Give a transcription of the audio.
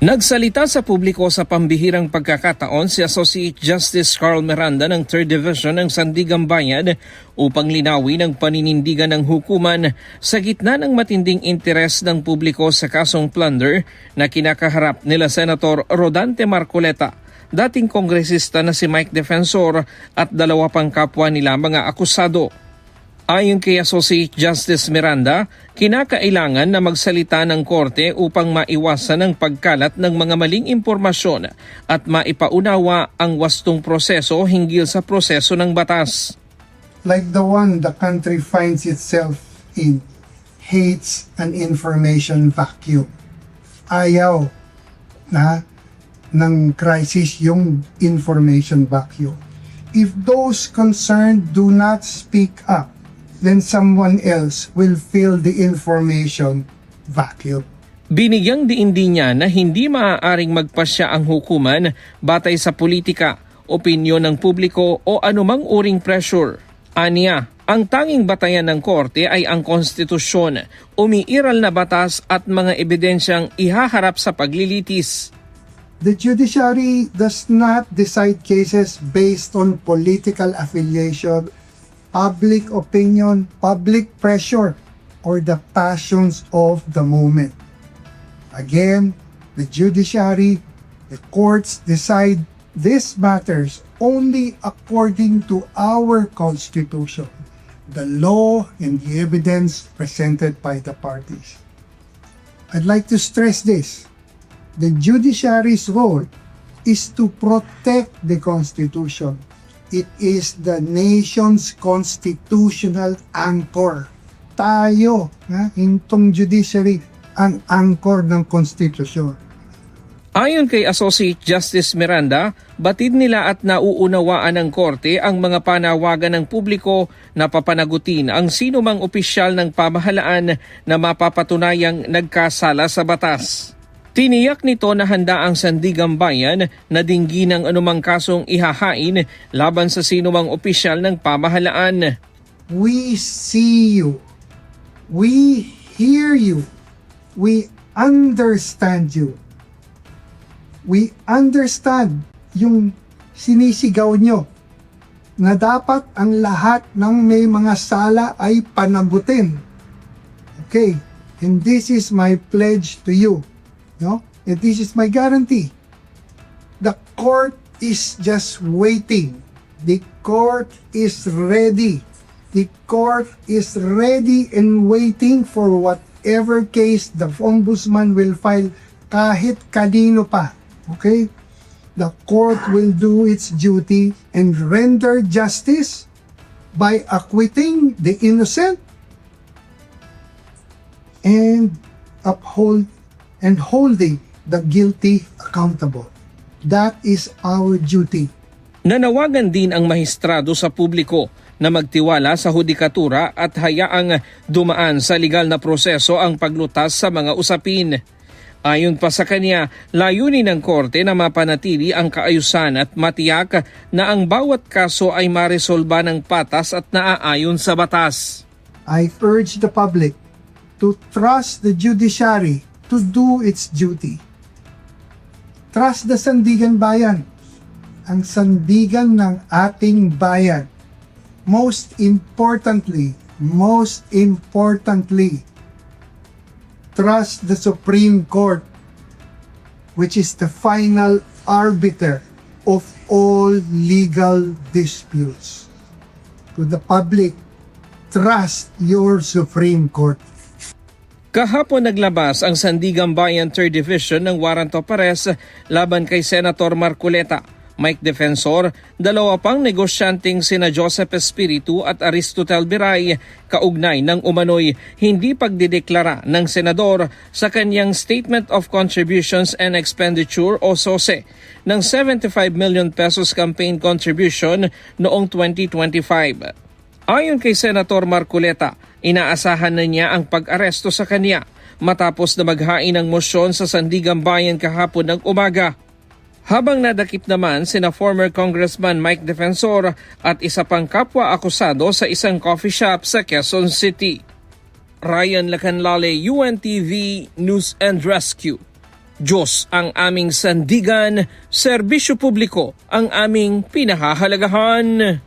Nagsalita sa publiko sa pambihirang pagkakataon si Associate Justice Carl Miranda ng 3rd Division ng Sandigan Bayan upang linawin ang paninindigan ng hukuman sa gitna ng matinding interes ng publiko sa kasong plunder na kinakaharap nila Senator Rodante Marcoleta, dating kongresista na si Mike Defensor at dalawa pang kapwa nila mga akusado. Ayon kay Associate Justice Miranda, kinakailangan na magsalita ng korte upang maiwasan ang pagkalat ng mga maling impormasyon at maipaunawa ang wastong proseso hinggil sa proseso ng batas. Like the one the country finds itself in, hates an information vacuum. Ayaw na ng crisis yung information vacuum. If those concerned do not speak up, then someone else will fill the information vacuum. Binigyang diindi niya na hindi maaaring magpasya ang hukuman batay sa politika, opinyon ng publiko o anumang uring pressure. Aniya, ang tanging batayan ng korte ay ang konstitusyon, umiiral na batas at mga ebidensyang ihaharap sa paglilitis. The judiciary does not decide cases based on political affiliation, public opinion, public pressure, or the passions of the moment. Again, the judiciary, the courts decide these matters only according to our Constitution, the law and the evidence presented by the parties. I'd like to stress this. The judiciary's role is to protect the Constitution. It is the nation's constitutional anchor. Tayo, intong judiciary, ang anchor ng konstitusyon. Ayon kay Associate Justice Miranda, batid nila at nauunawaan ng korte ang mga panawagan ng publiko na papanagutin ang sinumang opisyal ng pamahalaan na mapapatunayang nagkasala sa batas. Tiniyak nito na handa ang Sandigan Bayan na dinggin ang anumang kasong ihahain laban sa sinumang opisyal ng pamahalaan. We see you. We hear you. We understand you. We understand yung sinisigaw nyo na dapat ang lahat ng may mga sala ay panagutin. Okay, and this is my pledge to you. No? And this is my guarantee. The court is just waiting. The court is ready. The court is ready and waiting for whatever case the ombudsman will file kahit kanino pa. Okay? The court will do its duty and render justice by acquitting the innocent and holding the guilty accountable. That is our duty. Nanawagan din ang mahistrado sa publiko na magtiwala sa hudikatura at hayaang dumaan sa legal na proseso ang paglutas sa mga usapin. Ayon pa sa kanya, layunin ng korte na mapanatili ang kaayusan at matiyak na ang bawat kaso ay maresolba ng patas at naaayon sa batas. I urge the public to trust the judiciary to do its duty. Trust the Sandigan Bayan, ang sandigan ng ating bayan. Most importantly, trust the Supreme Court, which is the final arbiter of all legal disputes. To the public, trust your Supreme Court. Kahapon naglabas ang Sandigan Bayan 3rd Division ng warrant of arrest laban kay Senator Marcoleta, Mike Defensor, dalawa pang negosyanteng sina Joseph Espiritu at Aristotel Biray kaugnay ng umano'y hindi pagdideklara ng senador sa kanyang Statement of Contributions and Expenditure o SOSE ng 75 million pesos campaign contribution noong 2025. Ayon kay Senator Marcoleta, inaasahan na niya ang pag-aresto sa kanya matapos na maghain ng mosyon sa Sandigan Bayan kahapon ng umaga. Habang nadakip naman sina former Congressman Mike Defensor at isa pang kapwa akusado sa isang coffee shop sa Quezon City. Ryan Lacanlale, UNTV News and Rescue. Diyos ang aming sandigan, serbisyo publiko ang aming pinahahalagahan.